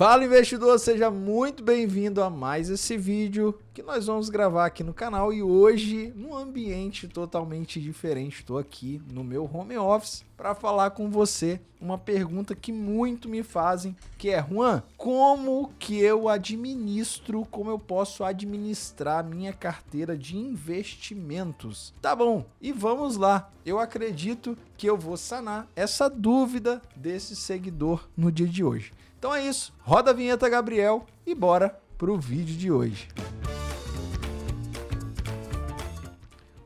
Fala, investidor, seja muito bem-vindo a mais esse vídeo que nós vamos gravar aqui no canal e hoje num ambiente totalmente diferente. Estou aqui no meu home office para falar com você uma pergunta que muito me fazem, que é: Juan, como que eu administro, como eu posso administrar minha carteira de investimentos? Tá bom, e vamos lá. Eu acredito que eu vou sanar essa dúvida desse seguidor no dia de hoje. Então é isso, roda a vinheta, Gabriel, e bora pro vídeo de hoje.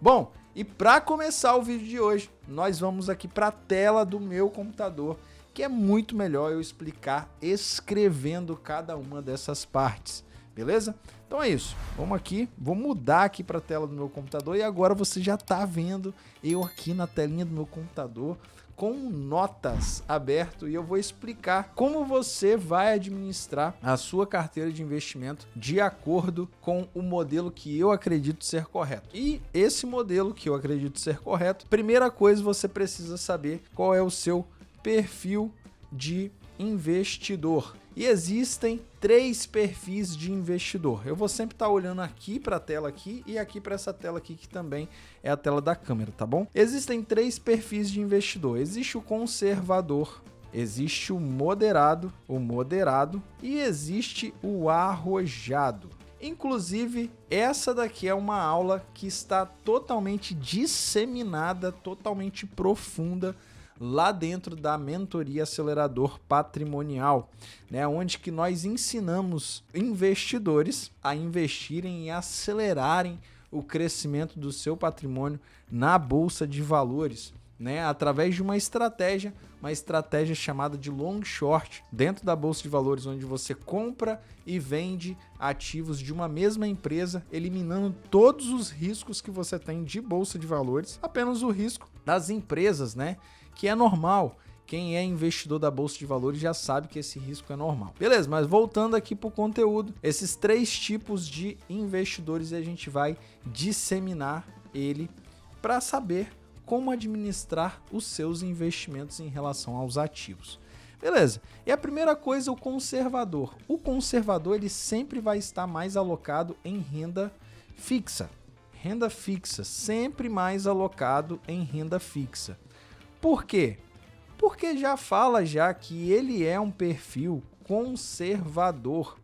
Bom, e para começar o vídeo de hoje, nós vamos aqui para a tela do meu computador, que é muito melhor eu explicar escrevendo cada uma dessas partes, beleza? Então é isso, vamos aqui, vou mudar aqui para a tela do meu computador e agora você já está vendo eu aqui na telinha do meu computador, com notas aberto, e eu vou explicar como você vai administrar a sua carteira de investimento de acordo com o modelo que eu acredito ser correto. E esse modelo que eu acredito ser correto, primeira coisa, você precisa saber qual é o seu perfil de investidor. E existem 3 perfis de investidor. Eu vou sempre estar olhando aqui para a tela aqui e aqui para essa tela aqui, que também é a tela da câmera, tá bom? Existem 3 perfis de investidor. Existe o conservador, existe o moderado e existe o arrojado. Inclusive, essa daqui é uma aula que está totalmente disseminada, totalmente profunda lá dentro da mentoria Acelerador Patrimonial, né, onde que nós ensinamos investidores a investirem e acelerarem o crescimento do seu patrimônio na bolsa de valores, né, através de uma estratégia chamada de long short dentro da bolsa de valores, onde você compra e vende ativos de uma mesma empresa, eliminando todos os riscos que você tem de bolsa de valores, apenas o risco das empresas, né, que é normal. Quem é investidor da bolsa de valores já sabe que esse risco é normal. Beleza, mas voltando aqui para o conteúdo, esses 3 tipos de investidores a gente vai disseminar ele para saber como administrar os seus investimentos em relação aos ativos. Beleza, e a primeira coisa, o conservador. O conservador, ele sempre vai estar mais alocado em renda fixa. Renda fixa, sempre mais alocado em renda fixa. Por quê? Porque já fala que ele é um perfil conservador.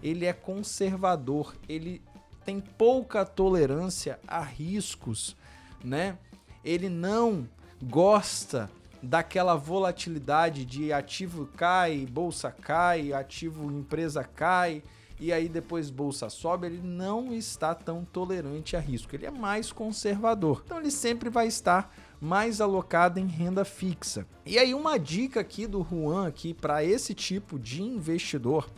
Ele é conservador, ele tem pouca tolerância a riscos, né? Ele não gosta daquela volatilidade de ativo cai, bolsa cai, ativo empresa cai, e aí depois bolsa sobe. Ele não está tão tolerante a risco, ele é mais conservador. Então ele sempre vai estar mais alocado em renda fixa. E aí uma dica aqui do Juan aqui para esse tipo de investidor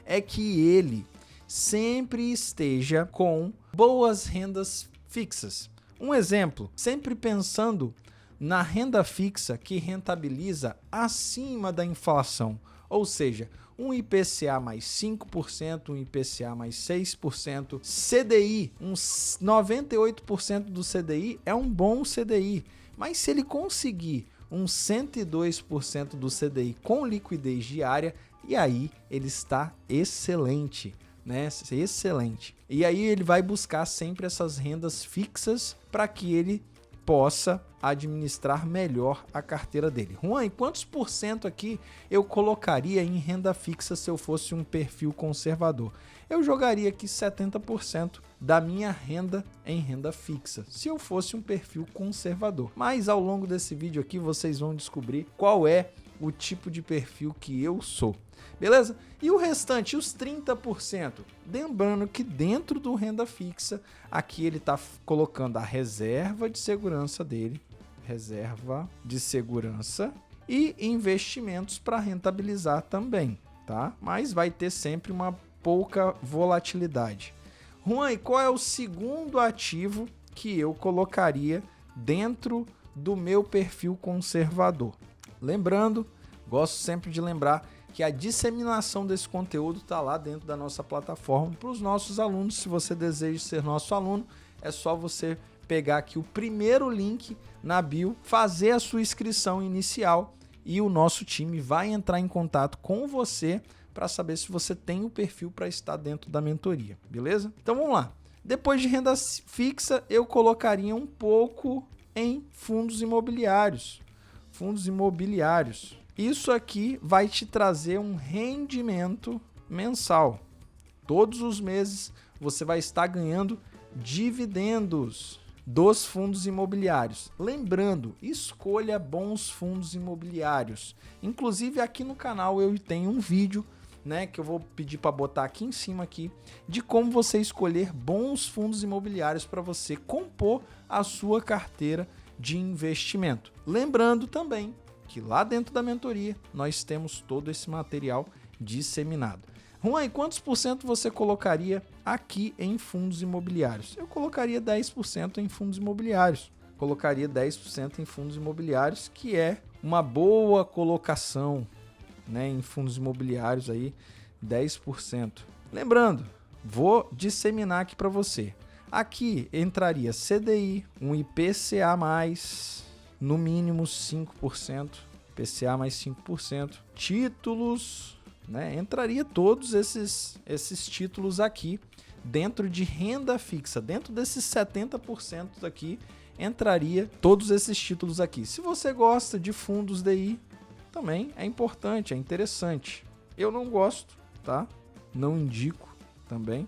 é que ele sempre esteja com boas rendas fixas. Um exemplo, sempre pensando na renda fixa que rentabiliza acima da inflação, ou seja, um IPCA mais 5%, um IPCA mais 6%, CDI, uns 98% do CDI é um bom CDI, mas se ele conseguir uns 102% do CDI com liquidez diária, e aí ele está excelente, né? Excelente. E aí ele vai buscar sempre essas rendas fixas para que ele possa administrar melhor a carteira dele. Juan, e quantos por cento aqui eu colocaria em renda fixa se eu fosse um perfil conservador? Eu jogaria aqui 70% da minha renda em renda fixa, se eu fosse um perfil conservador. Mas ao longo desse vídeo aqui vocês vão descobrir qual é o tipo de perfil que eu sou. Beleza? E o restante, os 30%, lembrando que dentro do renda fixa, aqui ele está colocando a reserva de segurança dele, reserva de segurança e investimentos para rentabilizar também, tá? Mas vai ter sempre uma pouca volatilidade. Juan, e qual é o segundo ativo que eu colocaria dentro do meu perfil conservador? Lembrando, gosto sempre de lembrar que a disseminação desse conteúdo está lá dentro da nossa plataforma para os nossos alunos. Se você deseja ser nosso aluno, é só você pegar aqui o primeiro link na bio, fazer a sua inscrição inicial e o nosso time vai entrar em contato com você para saber se você tem o perfil para estar dentro da mentoria, beleza? Então vamos lá. Depois de renda fixa, eu colocaria um pouco em fundos imobiliários. Fundos imobiliários. Isso aqui vai te trazer um rendimento mensal. Todos os meses você vai estar ganhando dividendos dos fundos imobiliários. Lembrando, escolha bons fundos imobiliários. Inclusive aqui no canal eu tenho um vídeo, né, que eu vou pedir para botar aqui em cima aqui, de como você escolher bons fundos imobiliários para você compor a sua carteira de investimento. Lembrando também que lá dentro da mentoria nós temos todo esse material disseminado. Juan, e quantos por cento você colocaria aqui em fundos imobiliários? Eu colocaria 10% em fundos imobiliários. Colocaria 10% em fundos imobiliários, que é uma boa colocação, né, em fundos imobiliários aí, 10%. Lembrando, vou disseminar aqui para você. Aqui entraria CDI, um IPCA mais, no mínimo 5%, IPCA mais 5%, títulos, né? Entraria todos esses títulos aqui dentro de renda fixa. Dentro desses 70% aqui, entraria todos esses títulos aqui. Se você gosta de fundos DI, também é importante, é interessante. Eu não gosto, tá? Não indico também.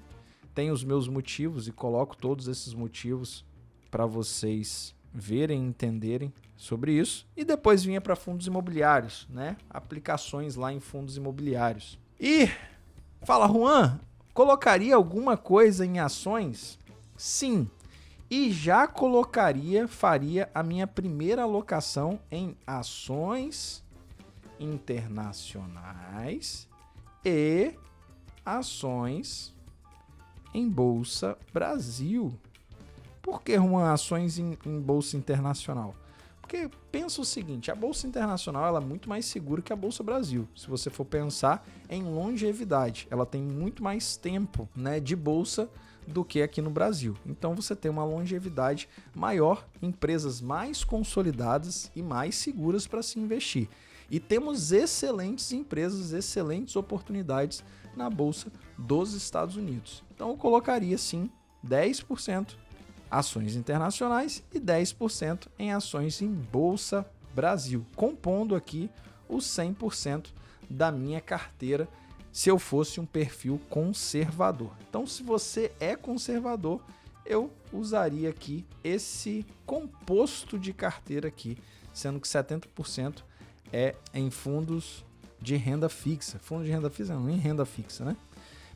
Tenho os meus motivos e coloco todos esses motivos para vocês verem e entenderem sobre isso. E depois vinha para fundos imobiliários, né? Aplicações lá em fundos imobiliários. E fala, Juan, colocaria alguma coisa em ações? Sim. E já faria a minha primeira alocação em ações internacionais e ações em Bolsa Brasil. Por que ações em Bolsa Internacional? Porque pensa o seguinte, a Bolsa Internacional ela é muito mais segura que a Bolsa Brasil. Se você for pensar em longevidade, ela tem muito mais tempo, né, de bolsa do que aqui no Brasil. Então você tem uma longevidade maior, empresas mais consolidadas e mais seguras para se investir. E temos excelentes empresas, excelentes oportunidades na Bolsa dos Estados Unidos. Então eu colocaria sim 10% ações internacionais e 10% em ações em Bolsa Brasil, compondo aqui os 100% da minha carteira se eu fosse um perfil conservador. Então, se você é conservador, eu usaria aqui esse composto de carteira aqui, sendo que 70% é em fundos de renda fixa. Fundo de renda fixa não, em renda fixa, né?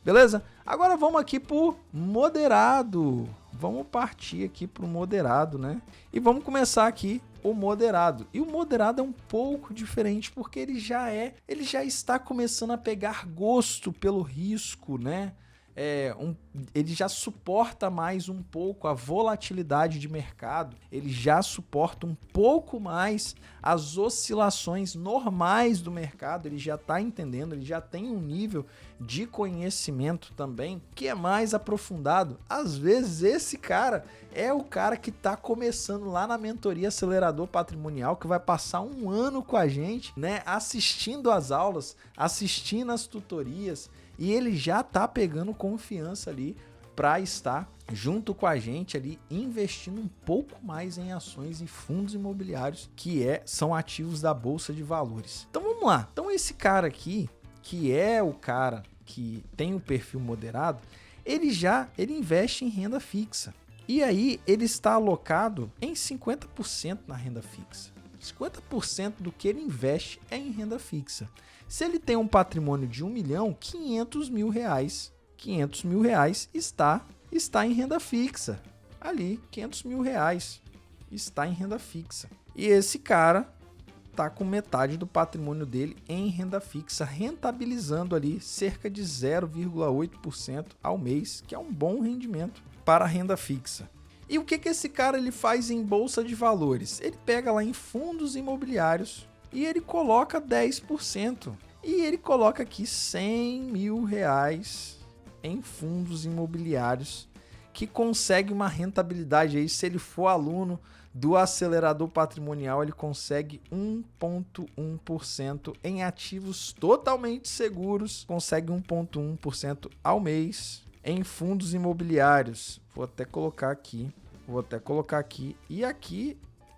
Beleza? Agora vamos aqui pro moderado. Vamos partir aqui pro moderado, né? E vamos começar aqui o moderado. E o moderado é um pouco diferente porque ele já está começando a pegar gosto pelo risco, né? Ele já suporta mais um pouco a volatilidade de mercado, ele já suporta um pouco mais as oscilações normais do mercado, ele já está entendendo, ele já tem um nível de conhecimento também que é mais aprofundado. Às vezes esse cara é o cara que está começando lá na mentoria Acelerador Patrimonial, que vai passar um ano com a gente, né, assistindo as aulas, assistindo as tutorias, e ele já está pegando confiança ali para estar junto com a gente ali, investindo um pouco mais em ações e fundos imobiliários, que são ativos da Bolsa de Valores. Então vamos lá. Então esse cara aqui, que é o cara que tem o perfil moderado, ele investe em renda fixa. E aí ele está alocado em 50% na renda fixa. 50% do que ele investe é em renda fixa. Se ele tem um patrimônio de 1 milhão, 500 mil reais está em renda fixa. Ali, 500 mil reais está em renda fixa. E esse cara está com metade do patrimônio dele em renda fixa, rentabilizando ali cerca de 0,8% ao mês, que é um bom rendimento para a renda fixa. E o que esse cara ele faz em Bolsa de Valores? Ele pega lá em fundos imobiliários e ele coloca 10%. E ele coloca aqui 100 mil reais em fundos imobiliários, que consegue uma rentabilidade aí, se ele for aluno do acelerador patrimonial, ele consegue 1,1% em ativos totalmente seguros, consegue 1,1% ao mês em fundos imobiliários. Vou até colocar aqui. E aqui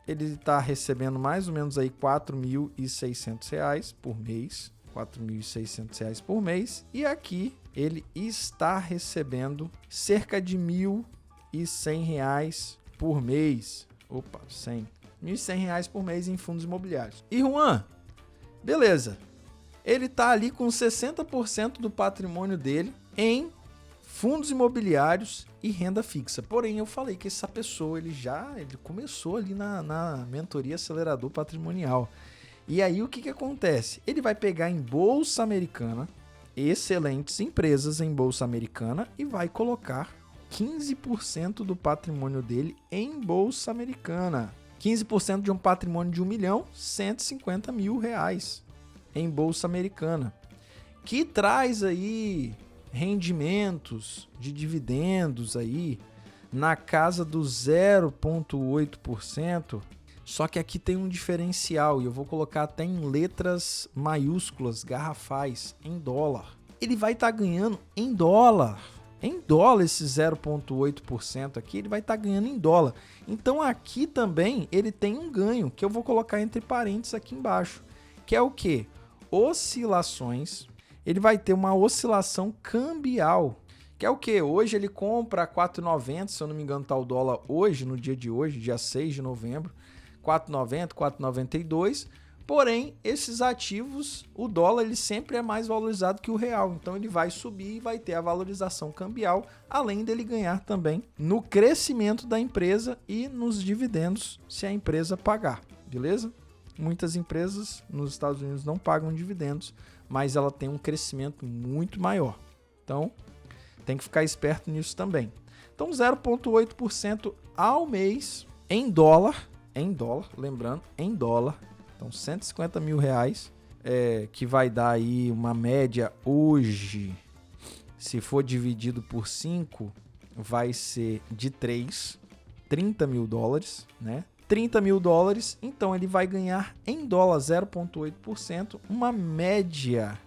ele está recebendo mais ou menos aí R$ 4.600 por mês. R$ 4.600 por mês. E aqui ele está recebendo cerca de R$ 1.100 por mês. Opa, 100. R$ 1.100 por mês em fundos imobiliários. E Juan, beleza. Ele tá ali com 60% do patrimônio dele em fundos imobiliários e renda fixa. Porém, eu falei que essa pessoa, ele começou ali na mentoria acelerador patrimonial. E aí, o que acontece? Ele vai pegar em bolsa americana, excelentes empresas em bolsa americana, e vai colocar 15% do patrimônio dele em bolsa americana. 15% de um patrimônio de R$1.150.000 em bolsa americana, que traz aí rendimentos de dividendos aí na casa do 0,8%. Só que aqui tem um diferencial e eu vou colocar até em letras maiúsculas, garrafais, em dólar. Ele vai estar ganhando em dólar. Em dólar, esse 0,8% aqui, ele vai estar ganhando em dólar. Então aqui também ele tem um ganho, que eu vou colocar entre parênteses aqui embaixo, que é o quê? Oscilações. Ele vai ter uma oscilação cambial, que é o quê? Hoje ele compra a 4,90, se eu não me engano tá o dólar hoje, no dia de hoje, dia 6 de novembro, 4,90, 4,92. Porém, esses ativos, o dólar ele sempre é mais valorizado que o real. Então ele vai subir e vai ter a valorização cambial, além dele ganhar também no crescimento da empresa e nos dividendos, se a empresa pagar, beleza? Muitas empresas nos Estados Unidos não pagam dividendos, mas ela tem um crescimento muito maior. Então, tem que ficar esperto nisso também. Então, 0,8% ao mês em dólar, lembrando, em dólar. Então, R$150.000, que vai dar aí uma média hoje, se for dividido por 5, vai ser de 30 mil dólares, né? 30 mil dólares, então ele vai ganhar em dólar 0,8%, uma média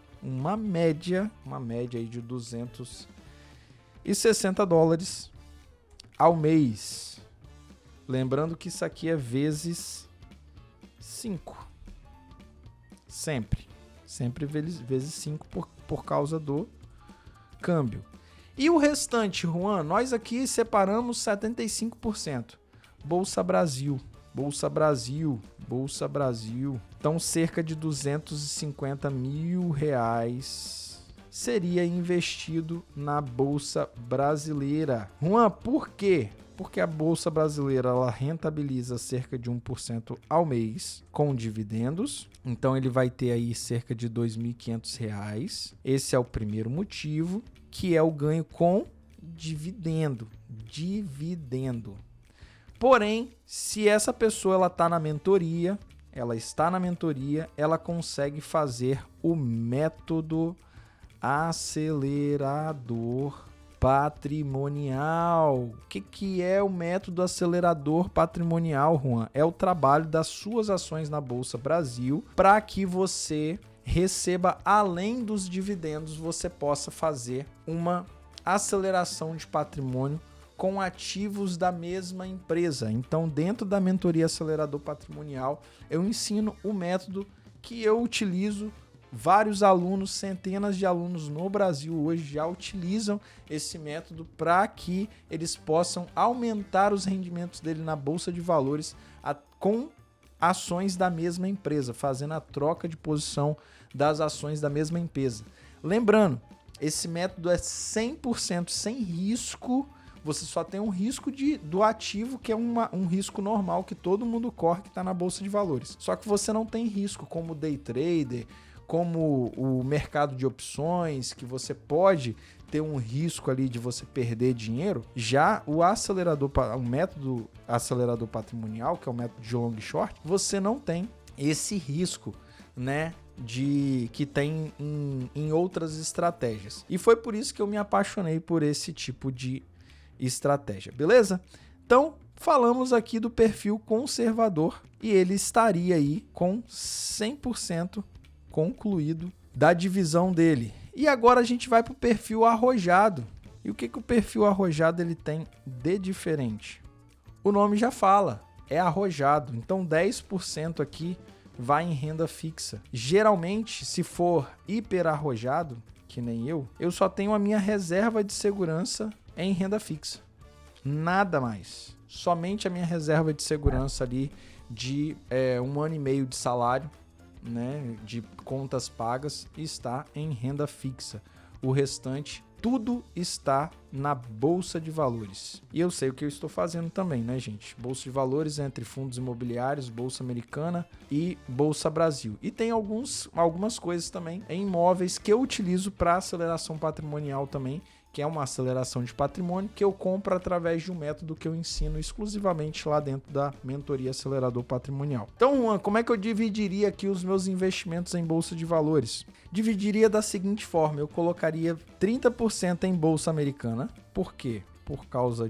aí de 260 dólares ao mês. Lembrando que isso aqui é vezes 5. Sempre vezes 5 por causa do câmbio. E o restante, Juan, nós aqui separamos 75%. Bolsa Brasil. Então, cerca de R$250.000 seria investido na Bolsa Brasileira. Juan, por quê? Porque a Bolsa Brasileira ela rentabiliza cerca de 1% ao mês com dividendos. Então, ele vai ter aí cerca de R$2.500. Esse é o primeiro motivo, que é o ganho com dividendo. Porém, se essa pessoa ela está na mentoria, ela consegue fazer o método acelerador patrimonial. O que é o método acelerador patrimonial, Juan? É o trabalho das suas ações na Bolsa Brasil para que você receba, além dos dividendos, você possa fazer uma aceleração de patrimônio com ativos da mesma empresa. Então, dentro da mentoria acelerador patrimonial, eu ensino o método que eu utilizo. Vários alunos, centenas de alunos no Brasil hoje já utilizam esse método para que eles possam aumentar os rendimentos dele na Bolsa de Valores com ações da mesma empresa, fazendo a troca de posição das ações da mesma empresa. Lembrando, esse método é 100% sem risco. Você só tem um risco do ativo, que é um risco normal que todo mundo corre, que está na Bolsa de Valores. Só que você não tem risco como day trader, como o mercado de opções, que você pode ter um risco ali de você perder dinheiro. Já o método acelerador patrimonial, que é o método de long short, você não tem esse risco, né, que tem em outras estratégias. E foi por isso que eu me apaixonei por esse tipo de estratégia, beleza? Então, falamos aqui do perfil conservador e ele estaria aí com 100% concluído da divisão dele. E agora a gente vai para o perfil arrojado. E o que o perfil arrojado ele tem de diferente? O nome já fala, é arrojado. Então 10% aqui vai em renda fixa. Geralmente, se for hiper arrojado, que nem eu só tenho a minha reserva de segurança em renda fixa. Nada mais. Somente a minha reserva de segurança ali de 1 ano e meio de salário, né, de contas pagas, está em renda fixa. O restante, tudo está na Bolsa de Valores. E eu sei o que eu estou fazendo também, né, gente? Bolsa de Valores entre fundos imobiliários, Bolsa Americana e Bolsa Brasil. E tem algumas coisas também em imóveis que eu utilizo para aceleração patrimonial também, que é uma aceleração de patrimônio que eu compro através de um método que eu ensino exclusivamente lá dentro da mentoria Acelerador Patrimonial. Então, Juan, como é que eu dividiria aqui os meus investimentos em Bolsa de Valores? Dividiria da seguinte forma, eu colocaria 30% em Bolsa Americana. Por quê? Por causa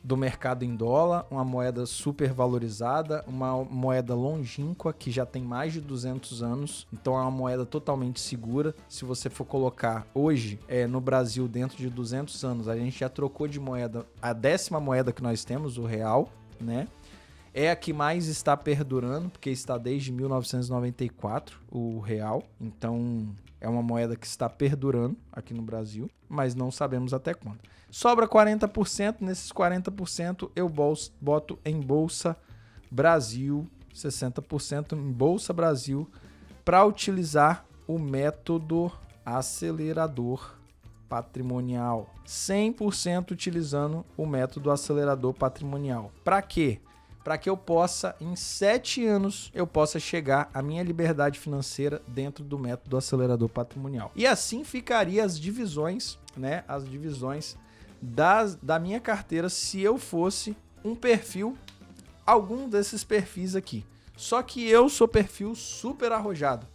do mercado em dólar, uma moeda super valorizada, uma moeda longínqua que já tem mais de 200 anos, então é uma moeda totalmente segura. Se você for colocar hoje no Brasil dentro de 200 anos, a gente já trocou de moeda, a 10ª moeda que nós temos, o real, né? É a que mais está perdurando, porque está desde 1994, o real. Então, é uma moeda que está perdurando aqui no Brasil, mas não sabemos até quando. Sobra 40%, nesses 40% eu boto em Bolsa Brasil, 60% em Bolsa Brasil, para utilizar o método acelerador patrimonial. 100% utilizando o método acelerador patrimonial. Para quê? Para que eu possa, em 7 anos, eu possa chegar à minha liberdade financeira dentro do método acelerador patrimonial. E assim ficaria as divisões, né? As divisões da minha carteira se eu fosse um perfil, algum desses perfis aqui. Só que eu sou perfil super arrojado.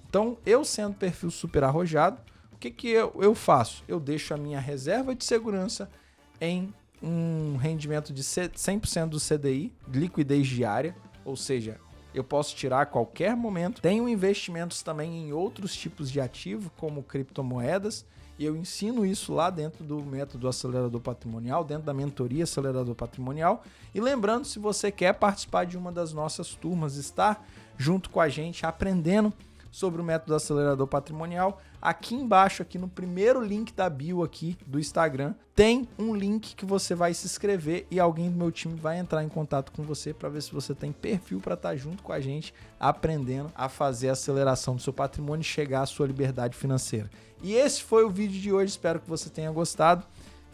Então, eu sendo perfil super arrojado, o que eu faço? Eu deixo a minha reserva de segurança em um rendimento de 100% do CDI, liquidez diária, ou seja, eu posso tirar a qualquer momento. Tenho investimentos também em outros tipos de ativo, como criptomoedas, e eu ensino isso lá dentro do método acelerador patrimonial, dentro da mentoria acelerador patrimonial. E lembrando, se você quer participar de uma das nossas turmas, estar junto com a gente, aprendendo sobre o método acelerador patrimonial, aqui embaixo, aqui no primeiro link da bio aqui do Instagram, tem um link que você vai se inscrever e alguém do meu time vai entrar em contato com você para ver se você tem perfil para estar junto com a gente, aprendendo a fazer a aceleração do seu patrimônio e chegar à sua liberdade financeira. E esse foi o vídeo de hoje, espero que você tenha gostado.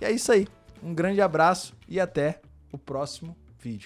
E é isso aí, um grande abraço e até o próximo